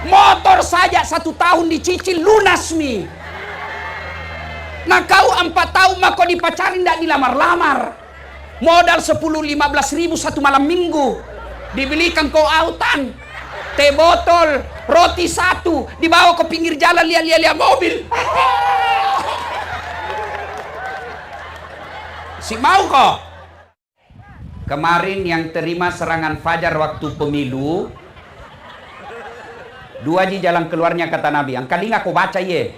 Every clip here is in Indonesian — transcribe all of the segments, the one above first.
Motor saja 1 tahun dicicil lunas mi. Nah kau 4 tahun mah kau dipacarin tidak dilamar-lamar. Modal 10-15 ribu 1 malam minggu. Dibelikan kau autan, teh botol, roti 1, dibawa ke pinggir jalan lihat-lihat mobil. Si mau kok. Kemarin yang terima serangan fajar waktu pemilu, 2 di jalan keluarnya kata Nabi. Angkali nggak kau baca ye.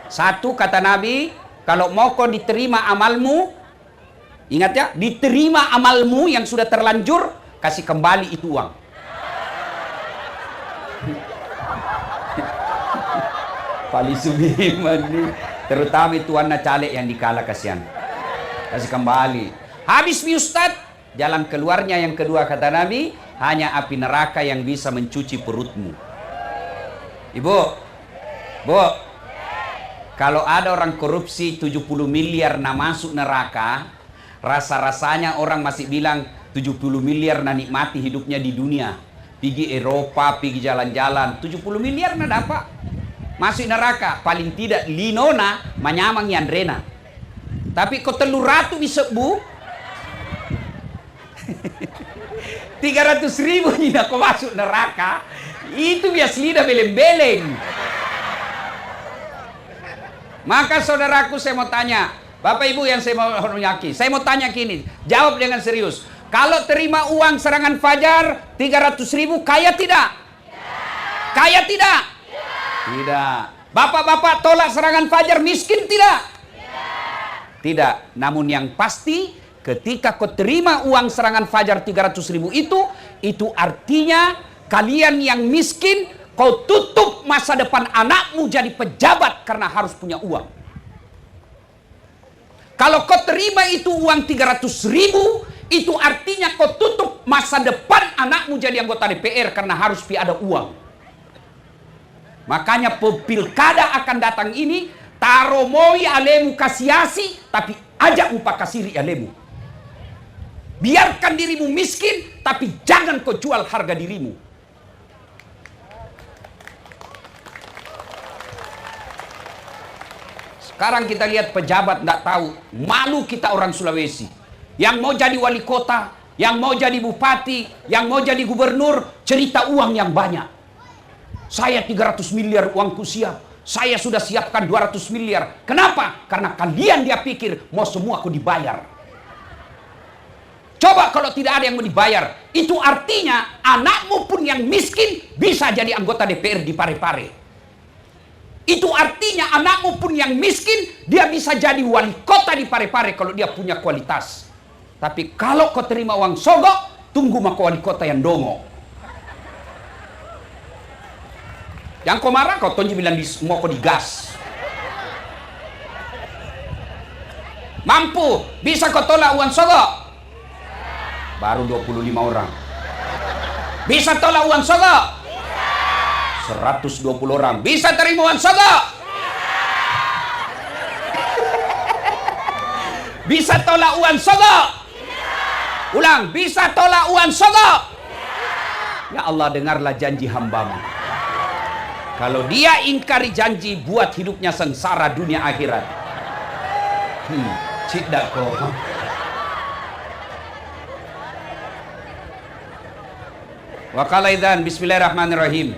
1 kata Nabi, kalau mau kau diterima amalmu, ingat ya, diterima amalmu yang sudah terlanjur, kasih kembali itu uang. Paling subiman nih, terutama itu anak caleg yang dikalah kasihan. Kasih kembali. Habis mi Ustaz, jalan keluarnya yang kedua kata Nabi, hanya api neraka yang bisa mencuci perutmu. Ibu, Bu, kalau ada orang korupsi 70 miliar nah masuk neraka, rasa-rasanya orang masih bilang 70 miliar nah nikmati hidupnya di dunia. Pergi Eropa, pergi jalan-jalan, 70 miliar nah dapat. Masuk neraka, paling tidak linona menyamang Yandrena. Tapi kau 300 bisa Bu, 300 ribu tidak kau masuk neraka, itu biasa lidah beleng-beleng. Maka saudaraku saya mau tanya, Bapak Ibu yang saya mau hormati, saya mau tanya gini, jawab dengan serius. Kalau terima uang serangan fajar 300 ribu, kaya tidak? Kaya tidak? Tidak. Bapak-bapak tolak serangan fajar, miskin tidak? Tidak. Namun yang pasti, ketika kau terima uang serangan fajar 300 ribu itu artinya kalian yang miskin, kau tutup masa depan anakmu jadi pejabat karena harus punya uang. Kalau kau terima itu uang 300 ribu, itu artinya kau tutup masa depan anakmu jadi anggota DPR karena harus ada uang. Makanya pilkada akan datang ini, taromoi alemu kasiasi, tapi ajak upah kasiri alemu. Biarkan dirimu miskin, tapi jangan kau jual harga dirimu. Sekarang kita lihat pejabat tidak tahu, malu kita orang Sulawesi. Yang mau jadi wali kota, yang mau jadi bupati, yang mau jadi gubernur, cerita uang yang banyak. Saya 300 miliar uangku siap. Saya sudah siapkan 200 miliar. Kenapa? Karena kalian dia pikir mau semua aku dibayar. Coba kalau tidak ada yang mau dibayar, itu artinya anakmu pun yang miskin bisa jadi anggota DPR di Parepare. Itu artinya anakmu pun yang miskin dia bisa jadi wali kota di Parepare kalau dia punya kualitas. Tapi kalau kau terima uang sogok, tunggu maka wali kota yang dongo. Yang kau marah kau tonji bilang mau kau digas. Mampu, bisa kau tolak uang sogok? Baru 25 orang. Bisa tolak uang sogok? 120 orang. Bisa terima uang sogok? Bisa tolak uang sogok? Ulang, bisa tolak uang sogok? Ya Allah, dengarlah janji hambamu. Kalau dia ingkari janji, buat hidupnya sengsara dunia akhirat. Tidak kok. Wa qala idzan bismillahirrahmanirrahim.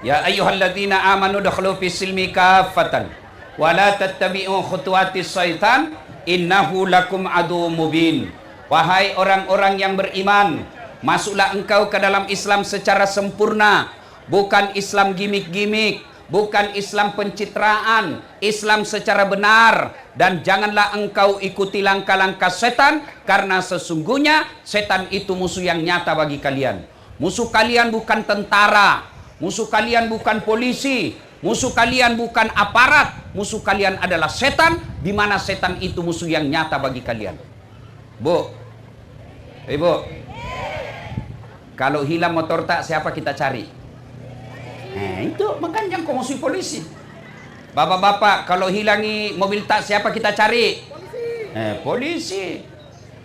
Ya ayyuhalladzina amanu dakhulu fis silmi kaffatan wa la tattabi'u khutuwatis syaitan innahu lakum aduwwum mubin. Wahai orang-orang yang beriman, masuklah engkau ke dalam Islam secara sempurna. Bukan Islam gimik-gimik, bukan Islam pencitraan, Islam secara benar. Dan janganlah engkau ikuti langkah-langkah setan, karena sesungguhnya setan itu musuh yang nyata bagi kalian. Musuh kalian bukan tentara, musuh kalian bukan polisi, musuh kalian bukan aparat, musuh kalian adalah setan, di mana setan itu musuh yang nyata bagi kalian. Bu, Ibu, kalau hilang motor tak, siapa kita cari? Itu makanya kau musuh polisi. Bapak-bapak, kalau hilangi mobil tak, siapa kita cari? Polisi.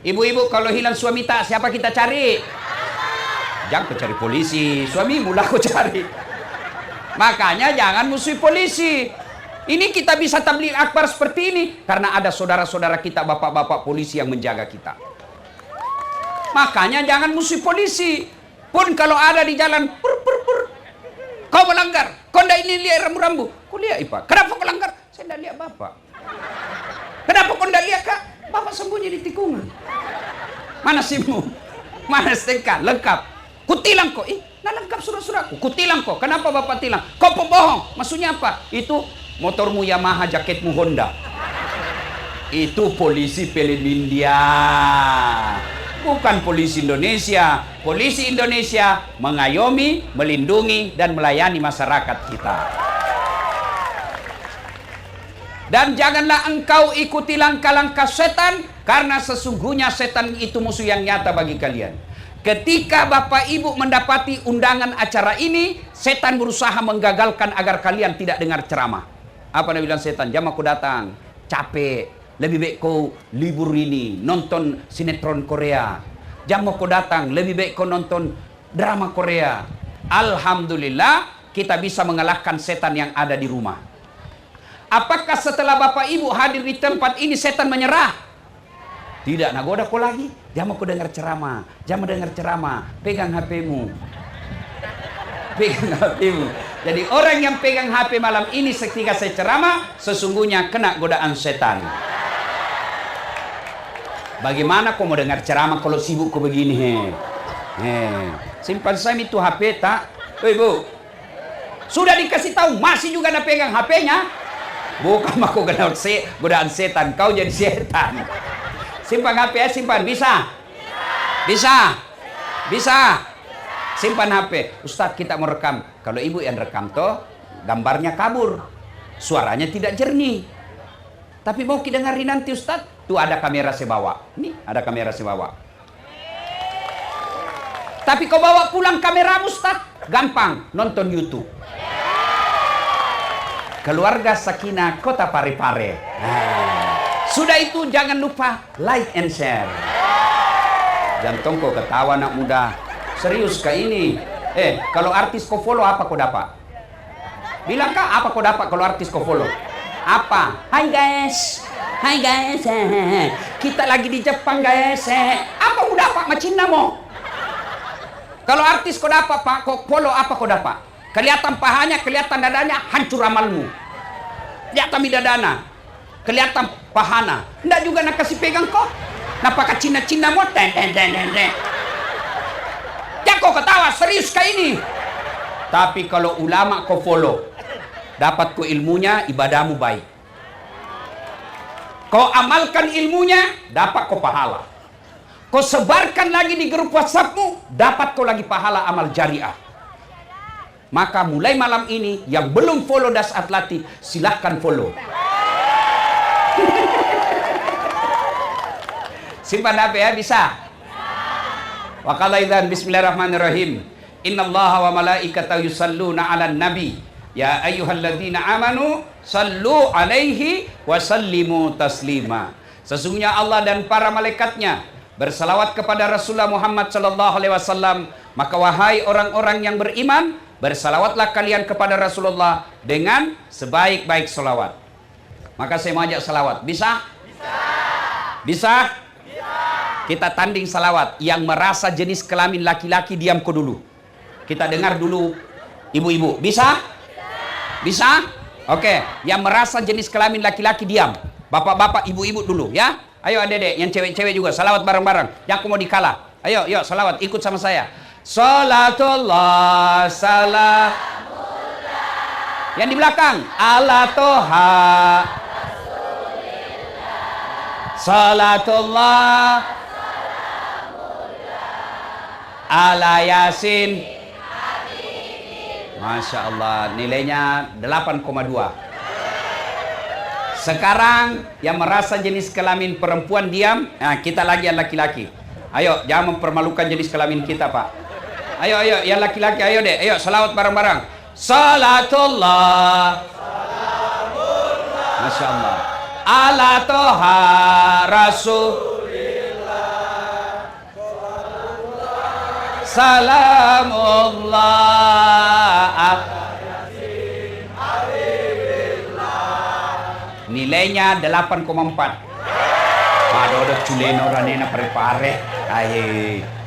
Ibu-ibu, kalau hilang suami tak, siapa kita cari? Jangan kau cari polisi, suamimu lah kau cari. Makanya jangan musuhi polisi. Ini kita bisa tabligh akbar seperti ini karena ada saudara-saudara kita, bapak-bapak polisi yang menjaga kita. Makanya jangan musuhi polisi. Pun kalau ada di jalan, kau melanggar, kau ndak ini lihat rambu-rambu. Kau lihat Ipa, kenapa kau melanggar? Saya ndak lihat bapak. Kenapa kau ndak lihat kak? Bapak sembunyi di tikungan. Mana SIM-mu? Mana STNK? Lengkap. Kutilang kok. Nah lengkap surat-suratku. Kutilang kok. Kenapa bapak tilang? Kau pembohong. Maksudnya apa? Itu motormu Yamaha, jaketmu Honda. Itu polisi film India. Bukan polisi Indonesia. Polisi Indonesia mengayomi, melindungi, dan melayani masyarakat kita. Dan janganlah engkau ikuti langkah-langkah setan, karena sesungguhnya setan itu musuh yang nyata bagi kalian. Ketika Bapak Ibu mendapati undangan acara ini, setan berusaha menggagalkan agar kalian tidak dengar ceramah. Apa yang bilang setan? Jam aku datang, capek. Lebih baik kau libur ini, nonton sinetron Korea. Jam aku datang, lebih baik kau nonton drama Korea. Alhamdulillah, kita bisa mengalahkan setan yang ada di rumah. Apakah setelah Bapak Ibu hadir di tempat ini setan menyerah? Tidak, nagoda kau lagi. Jam aku dengar ceramah, jam dengar ceramah. Pegang HP-mu. Pegang HP-mu. Jadi orang yang pegang HP malam ini ketika saya ceramah, sesungguhnya kena godaan setan. Bagaimana kau mau dengar ceramah kalau sibuk kau begini? Simpan saya itu HP tak? Ibu, sudah dikasih tahu masih juga nak pegang HP-nya? Bukan aku godaan setan, kau jadi setan. Simpan HP ya, simpan. Bisa? Bisa? Bisa? Simpan HP. Ustadz, kita mau rekam. Kalau ibu yang rekam toh, gambarnya kabur. Suaranya tidak jernih. Tapi mau kita dengerin nanti Ustadz. Tuh ada kamera saya bawa. Ini ada kamera saya bawa. Tapi kau bawa pulang kamera Ustadz, gampang. Nonton YouTube. Keluarga Sakinah Kota Parepare. Sudah itu jangan lupa like and share. Jantung kau ketawa anak muda. Serius kah ini? Kalau artis kau follow apa kau dapat? Bilang kak apa kau dapat kalau artis kau follow? Apa? Hai guys. Hai guys. Kita lagi di Jepang guys. Apa kau dapat macam namo? Kalau artis kau dapat pak, kau follow apa kau dapat? Kelihatan pahanya, kelihatan dadanya, hancur amalmu. Kelihatan bidadana, kelihatan pahana. Nggak juga nak kasih pegang kau. Napakah Cina-Cina mo? Jangan kau ketawa, serius kah ini? Tapi kalau ulama kau follow, dapat kau ilmunya, ibadahmu baik. Kau amalkan ilmunya, dapat kau pahala. Kau sebarkan lagi di grup WhatsAppmu, dapat kau lagi pahala amal jariah. Maka mulai malam ini yang belum follow Das Atlati, silahkan follow. Simpan HP ya, bisa? Wa qala idzan bismillahirrahmanirrahim. Innallaha wa malaikatahu yusalluna 'alan nabi. Ya ayyuhalladzina amanu sallu 'alaihi wa sallimu taslima. Sesungguhnya Allah dan para malaikatnya bersalawat kepada Rasulullah Muhammad sallallahu alaihi wasallam. Maka wahai orang-orang yang beriman, bersalawatlah kalian kepada Rasulullah dengan sebaik-baik salawat. Maka saya mau ajak salawat. Bisa? Bisa? Bisa? Kita tanding salawat. Yang merasa jenis kelamin laki-laki diam kau dulu. Kita dengar dulu ibu-ibu. Bisa? Bisa? Oke. Yang merasa jenis kelamin laki-laki diam. Bapak-bapak, ibu-ibu dulu ya. Ayo adik-adik, yang cewek-cewek juga salawat bareng-bareng. Yang aku mau dikalah. Ayo, yuk salawat, ikut sama saya. Salatullah salam. Yang di belakang ala toha. Salatullah ala yasin. Masya Allah, nilainya 8,2. Sekarang yang merasa jenis kelamin perempuan diam. Nah, kita lagi yang laki-laki. Ayo, jangan mempermalukan jenis kelamin kita, Pak. Ayo, yang laki-laki, ayo deh. Ayo, salawat bareng-bareng. Salatullah. Masya Allah. Ala toha rasulillah. Salamullah. Nilainya 8,4. Ada culeno ranena pare-pare.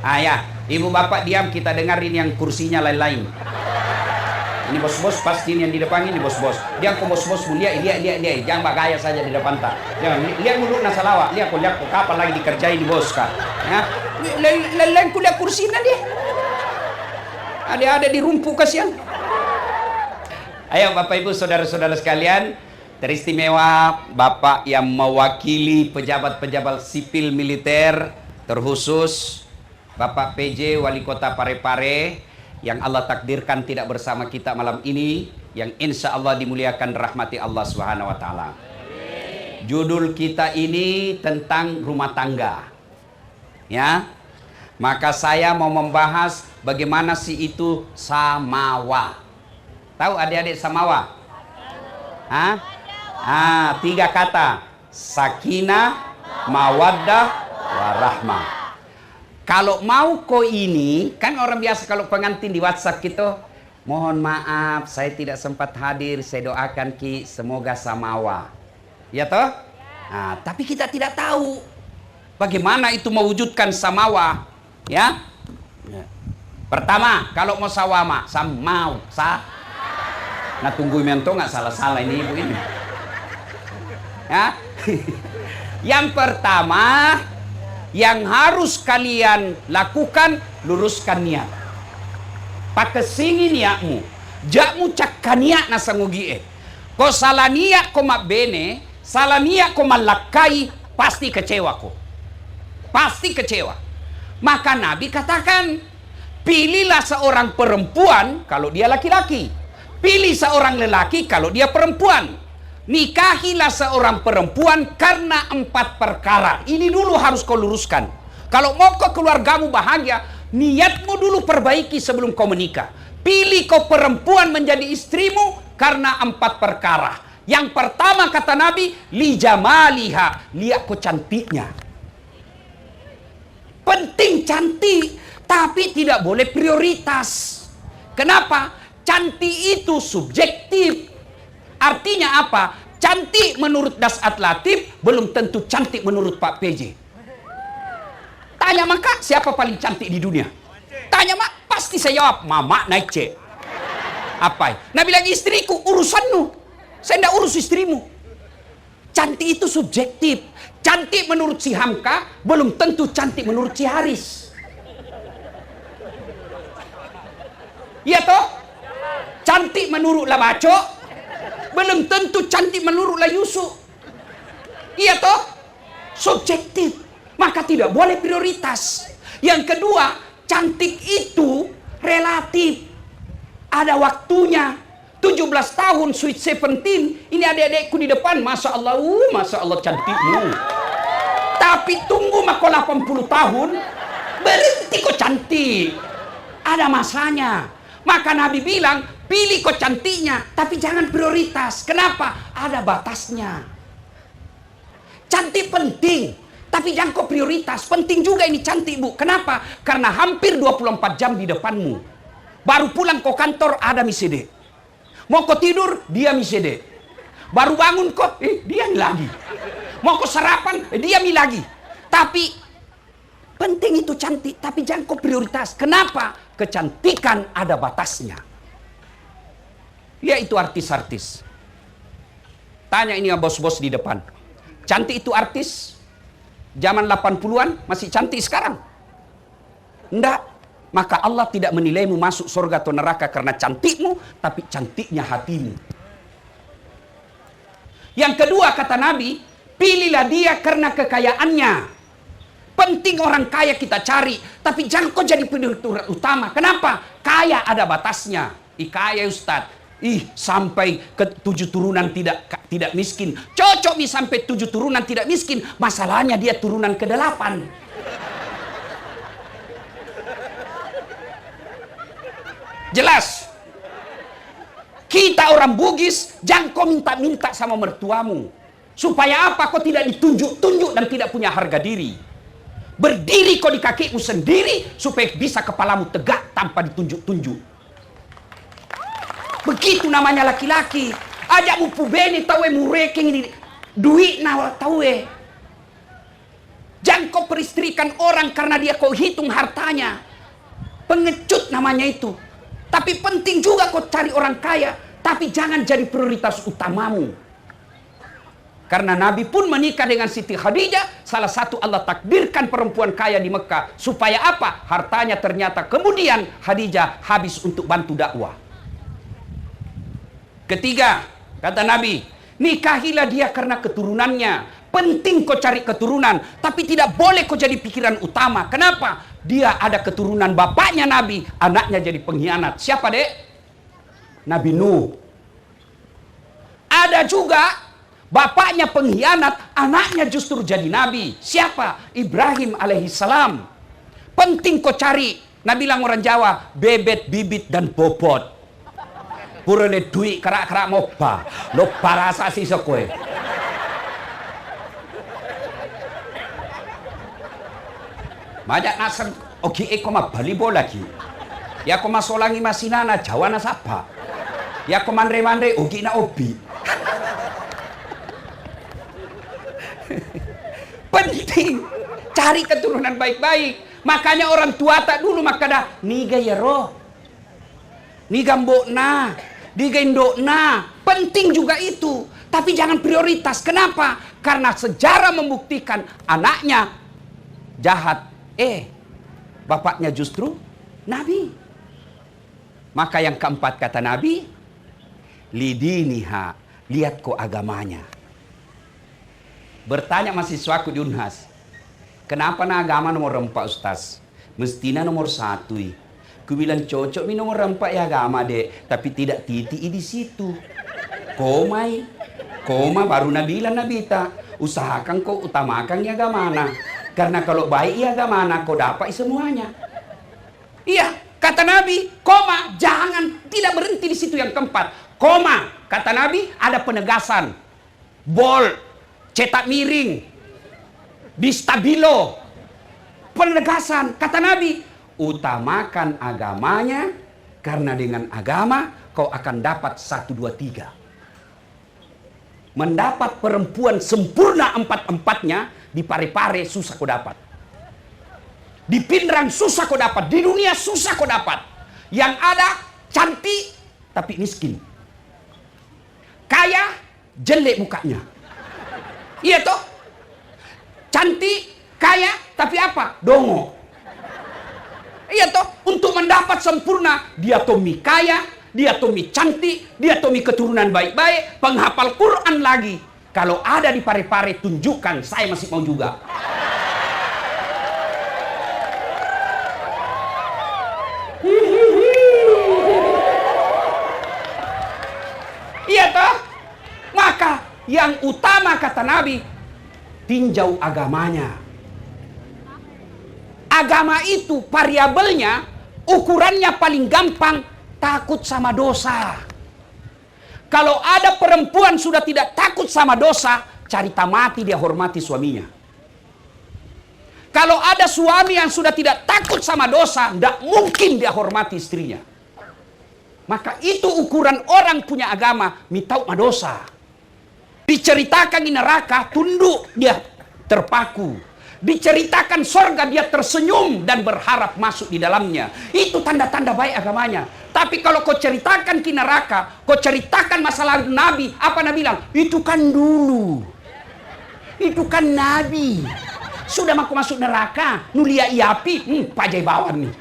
Ayah, ibu bapak diam, kita dengarin yang kursinya lain-lain. Ini bos-bos pasti yang di depan ini bos-bos. Dia kok bos-bos mulia, lihat. Jangan bagaya saja di depan tak. Jangan lihat dulu nasalawa. Lihat kok kapan lagi dikerjain di bos kah? Ya. Lain kuliah kursinya dia. Ada di rumpu kasihan. Ayo Bapak Ibu saudara-saudara sekalian, teristimewa Bapak yang mewakili pejabat-pejabat sipil militer, terkhusus Bapak PJ Wali Kota Parepare yang Allah takdirkan tidak bersama kita malam ini, yang insya Allah dimuliakan rahmati Allah Subhanahu wa Ta'ala. Judul kita ini tentang rumah tangga, ya. Maka saya mau membahas bagaimana sih itu samawa. Tahu adik-adik samawa? Hah? 3 kata: sakinah, mawaddah, warahmah. Kalau mau ko ini, kan orang biasa kalau pengantin di WhatsApp gitu, mohon maaf saya tidak sempat hadir, saya doakan Ki semoga samawa. Ya toh? Nah, tapi kita tidak tahu bagaimana itu mewujudkan samawa, ya. Pertama, kalau mau sawama, nah tunggu mento nggak salah-salah ini ibu ini. Ya. Yang pertama yang harus kalian lakukan, luruskan niat. Pakai singi niatmu. Jakmu cakkan niat nasangugie. Kau salah niat kau mak bene, salah niat kau malakai, pasti kecewa kau. Pasti kecewa. Maka Nabi katakan, pilihlah seorang perempuan kalau dia laki-laki. Pilih seorang lelaki kalau dia perempuan. Nikahilah seorang perempuan karena 4 perkara. Ini dulu harus kau luruskan. Kalau mau kau keluargamu bahagia, niatmu dulu perbaiki sebelum kau menikah. Pilih kau perempuan menjadi istrimu karena 4 perkara. Yang pertama kata Nabi, li jamaliha, lihat kau cantiknya. Penting cantik, tapi tidak boleh prioritas. Kenapa? Cantik itu subjektif. Artinya apa? Cantik menurut Dasat Latif belum tentu cantik menurut Pak PJ. Tanya maka siapa paling cantik di dunia? Tanya mak, pasti saya jawab mama naik C. Apa? Nah bilang istriku, urusanmu. Saya tidak urus istrimu. Cantik itu subjektif. Cantik menurut si Hamka belum tentu cantik menurut si Haris. Iya toh? Cantik menurut Labaco belum tentu cantik menurut Yusuf. Iya toh? Subjektif. Maka tidak boleh prioritas. Yang kedua, cantik itu relatif. Ada waktunya. 17 tahun, sweet 17. Ini adik-adikku di depan. Masya Allah cantikmu. Tapi tunggu mako 80 tahun. Berhenti kok cantik. Ada masanya. Maka Nabi bilang, pilih kok cantiknya, tapi jangan prioritas. Kenapa? Ada batasnya. Cantik penting, tapi jangan kok prioritas. Penting juga ini cantik, Bu. Kenapa? Karena hampir 24 jam di depanmu. Baru pulang kok kantor, ada misede. Mau kok tidur, dia misede. Baru bangun kok, dia lagi. Mau kok sarapan, dia lagi. Tapi penting itu cantik, tapi jangan kok prioritas. Kenapa? Kecantikan ada batasnya. Lihat itu artis-artis. Tanya ini ya bos-bos di depan. Cantik itu artis zaman 80-an masih cantik sekarang? Enggak. Maka Allah tidak menilaimu masuk surga atau neraka karena cantikmu, tapi cantiknya hatimu. Yang kedua kata Nabi, pilihlah dia karena kekayaannya. Penting orang kaya kita cari, tapi jangan kau jadi prioritas utama. Kenapa? Kaya ada batasnya. Kaya Ustaz. Sampai ke 7 turunan tidak miskin. Cocok sampai 7 turunan tidak miskin. Masalahnya dia turunan ke-8. Jelas. Kita orang Bugis, jangan kau minta-minta sama mertuamu. Supaya apa? Kau tidak ditunjuk-tunjuk dan tidak punya harga diri. Berdiri kau di kakimu sendiri supaya bisa kepalamu tegak tanpa ditunjuk-tunjuk. Begitu namanya laki-laki. Ajakmu pubeni tahu mureking ini duit nawa tahu. Jangan kau peristrikan orang karena dia kau hitung hartanya. Pengecut namanya itu. Tapi penting juga kau cari orang kaya, tapi jangan jadi prioritas utamamu. Karena Nabi pun menikah dengan Siti Khadijah, salah satu Allah takdirkan perempuan kaya di Mekah. Supaya apa? Hartanya ternyata kemudian Khadijah habis untuk bantu dakwah. Ketiga, kata Nabi, nikahilah dia karena keturunannya. Penting kau cari keturunan, tapi tidak boleh kau jadi pikiran utama. Kenapa? Dia ada keturunan bapaknya Nabi, anaknya jadi pengkhianat. Siapa, Dek? Nabi Nuh. Ada juga bapaknya pengkhianat, anaknya justru jadi nabi. Siapa? Ibrahim alaihissalam. Penting kau cari. Nabi bilang orang Jawa, bebet, bibit, dan bobot. Purane duit kerak-kerak mopa. Lo parasa sih sokoe. Majak nasan oke koma bali bola ki. Ya koma solangi masinana Jawa nasapa. Ya koma mandre oke na obi. Penting cari keturunan baik-baik. Makanya orang tua tak dulu makada niga ya roh. Niga mbokna, niga indokna. Penting juga itu, tapi jangan prioritas. Kenapa? Karena sejarah membuktikan anaknya jahat. Bapaknya justru Nabi. Maka yang keempat kata Nabi, lidiniha, lihat kok agamanya. Bertanya mahasiswaku di Unhas, kenapa na agama nomor 4 Ustaz? Mestinya nomor 1. Ku bilang cocok mi nomor 4 ya agama dek, tapi tidak titik di situ. Koma baru Nabi bilang Nabita, usahakan kau utamakan ya agamana. Karena kalau baik ya agamana kau dapat semuanya. Iya, kata Nabi, koma, jangan, tidak berhenti di situ yang keempat. Koma, kata Nabi, ada penegasan. Bol, cetak miring, di stabilo. Penegasan, kata Nabi, utamakan agamanya, karena dengan agama kau akan dapat 1, 2, 3. Mendapat perempuan sempurna 4-4-nya, di Pare-Pare susah kau dapat. Di Pindrang susah kau dapat. Di dunia susah kau dapat. Yang ada cantik tapi miskin. Kaya jelek mukanya. Iya toh? Cantik, kaya tapi apa? Dongo. Iya toh? Untuk mendapat sempurna, dia tomi kaya, dia tomi cantik, dia tomi keturunan baik-baik, penghafal Quran lagi. Kalau ada di Pare-Pare tunjukkan, saya masih mau juga. Iya toh? Maka yang utama kata Nabi, tinjau agamanya. Agama itu variabelnya, ukurannya paling gampang, takut sama dosa. Kalau ada perempuan sudah tidak takut sama dosa, cari tamati dia hormati suaminya. Kalau ada suami yang sudah tidak takut sama dosa, tidak mungkin dia hormati istrinya. Maka itu ukuran orang punya agama, mitau ma dosa. Diceritakan di neraka, tunduk dia terpaku. Diceritakan sorga, dia tersenyum dan berharap masuk di dalamnya. Itu tanda-tanda baik agamanya. Tapi kalau kau ceritakan ke neraka, kau ceritakan masalah Nabi, apa Nabi bilang? Itu kan dulu. Itu kan Nabi. Sudah mau masuk neraka, nulia iapi, pajai bawan nih.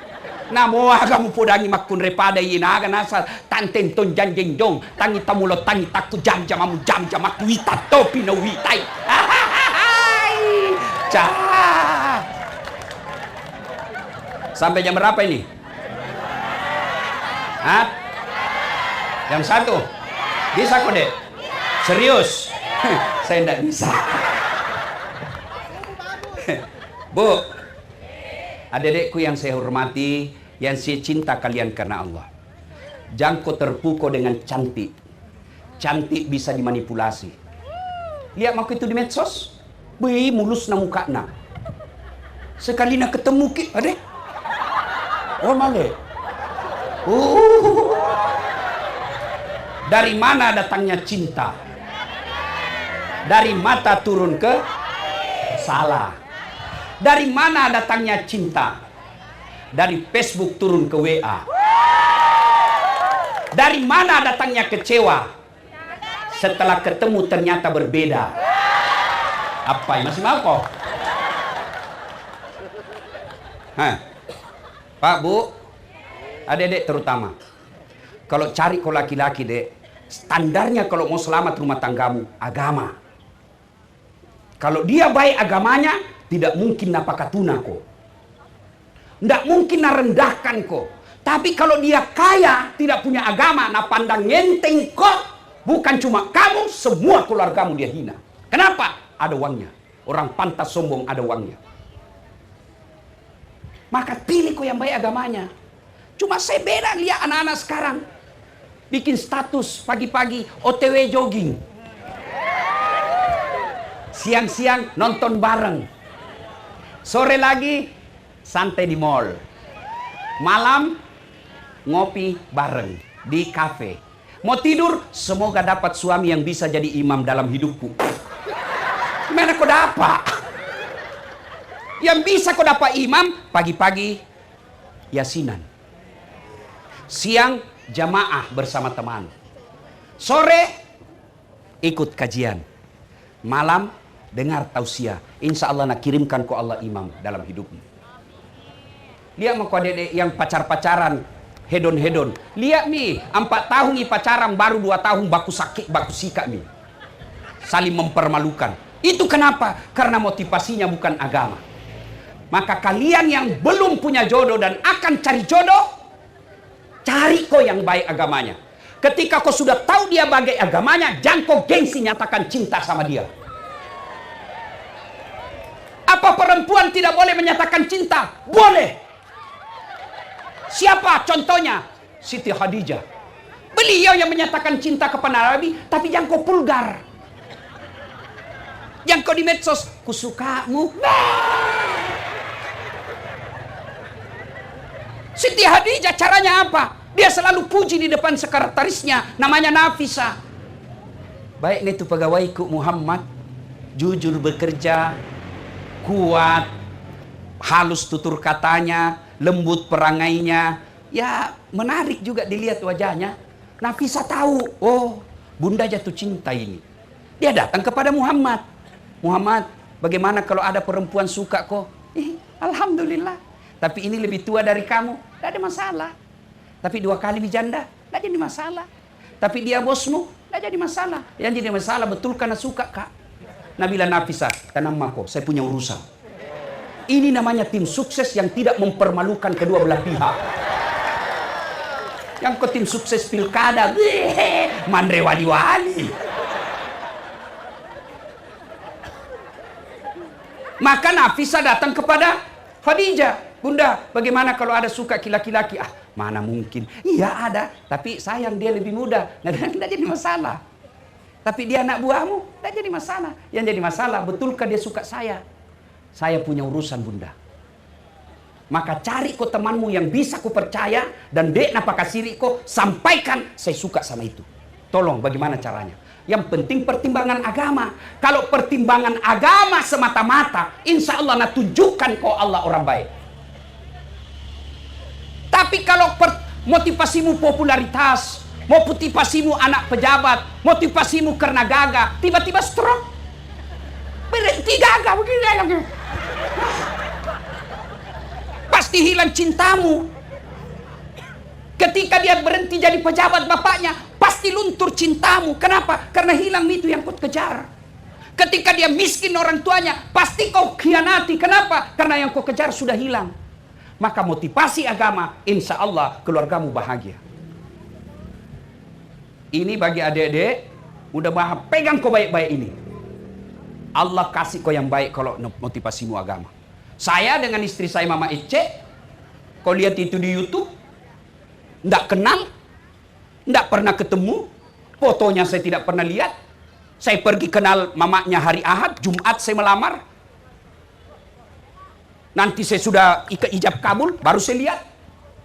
Namo agamu podangi makun repada yinaga nasa tanten ton janjeng dong, tangi tamulo tangi takku jam jamamu jam aku wita topi no witai. Cah. Sampai jam berapa ini? Hah? Jam 1? Bisa kok dek? Serius? Saya tidak bisa. Bu, adik-adikku yang saya hormati, yang saya cinta kalian karena Allah. Jangan kau terpukau dengan cantik. Cantik bisa dimanipulasi. Lihat mak itu di medsos. Wih, mulus na muka na. Sekali nak ketemu ki, ada? Oh male. Dari mana datangnya cinta? Dari mata turun ke salah. Dari mana datangnya cinta? Dari Facebook turun ke WA. Dari mana datangnya kecewa? Setelah ketemu ternyata berbeda. Apa masih mau kok? Hah? Pak, Bu, adik-adik terutama, kalau cari kau laki-laki, dek, standarnya kalau mau selamat rumah tanggamu, agama. Kalau dia baik agamanya, tidak mungkin napakatuna kok. Tidak mungkin narendahkan kok. Tapi kalau dia kaya, tidak punya agama, nah pandang ngenteng kok, bukan cuma kamu, semua keluargamu dia hina. Kenapa? Ada uangnya. Orang pantas sombong ada uangnya. Maka pilih kok yang baik agamanya. Cuma saya beda lihat anak-anak sekarang. Bikin status pagi-pagi OTW jogging. Siang-siang nonton bareng. Sore lagi santai di mall. Malam ngopi bareng di kafe. Mau tidur, semoga dapat suami yang bisa jadi imam dalam hidupku. Gimana kau dapat? Yang bisa kau dapat imam, pagi-pagi yasinan. Siang jamaah bersama teman. Sore ikut kajian. Malam dengar tausiah. Insya Allah nak kirimkan kau Allah imam dalam hidupmu. Lihat mau kau adek yang pacar-pacaran, hedon-hedon. Lihat nih, 4 tahun pacaran, baru 2 tahun baku sakit, baku sikap nih. Saling mempermalukan. Itu kenapa? Karena motivasinya bukan agama. Maka kalian yang belum punya jodoh dan akan cari jodoh, cari kok yang baik agamanya. Ketika kau sudah tahu dia bagai agamanya, jangan kau gengsi nyatakan cinta sama dia. Apa perempuan tidak boleh menyatakan cinta? Boleh. Siapa contohnya? Siti Khadijah. Beliau yang menyatakan cinta kepada Nabi, tapi jangan kau vulgar. Jangan kau di medsos, kusukamu. Siti Khadijah caranya apa? Dia selalu puji di depan sekretarisnya, namanya Nafisa. Baik nih tuh pegawaiku Muhammad, jujur bekerja, kuat, halus tutur katanya, lembut perangainya. Ya menarik juga dilihat wajahnya. Nafisa tahu, oh bunda jatuh cinta ini. Dia datang kepada Muhammad. Muhammad, bagaimana kalau ada perempuan suka kok? Alhamdulillah. Tapi ini lebih tua dari kamu, tidak ada masalah. Tapi 2 kali dijanda, tidak jadi masalah. Tapi dia bosmu, tidak jadi masalah. Yang jadi masalah betul karena suka, Kak. Nabila Nafisa, tenang mako, saya punya urusan. Ini namanya tim sukses yang tidak mempermalukan kedua belah pihak. Yang ke tim sukses pilkada, mandre wali-wali. Maka Nafisa datang kepada Khadijah. Bunda, bagaimana kalau ada suka laki-laki? Ah, mana mungkin? Iya ada, tapi sayang dia lebih muda. Tidak jadi masalah. Tapi dia anak buahmu, tidak jadi masalah. Yang jadi masalah, betulkah dia suka saya? Saya punya urusan, Bunda. Maka cari kok temanmu yang bisa ku percaya, dan dek napa kasiri kok sampaikan saya suka sama itu. Tolong, bagaimana caranya? Yang penting pertimbangan agama. Kalau pertimbangan agama semata-mata, insya Allah nak tunjukkan kau Allah orang baik. Tapi kalau motivasimu popularitas, motivasimu anak pejabat, motivasimu karena gagah, tiba-tiba stroke, berhenti gagah begini lagi, pasti hilang cintamu. Ketika dia berhenti jadi pejabat bapaknya, pasti luntur cintamu. Kenapa? Karena hilang itu yang kau kejar. Ketika dia miskin orang tuanya, pasti kau khianati. Kenapa? Karena yang kau kejar sudah hilang. Maka motivasi agama, insya Allah keluargamu bahagia. Ini bagi adik-adik, udah pegang kau baik-baik ini. Allah kasih kau yang baik kalau motivasimu agama. Saya dengan istri saya Mama Ece, kau lihat itu di YouTube, nggak kenal, nggak pernah ketemu, fotonya saya tidak pernah lihat. Saya pergi kenal mamanya hari Ahad, Jumat saya melamar. Nanti saya sudah ijab kabul, baru saya lihat.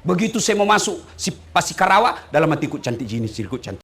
Begitu saya mau masuk si Karawa, dalam hatiku cantik gini, cantik.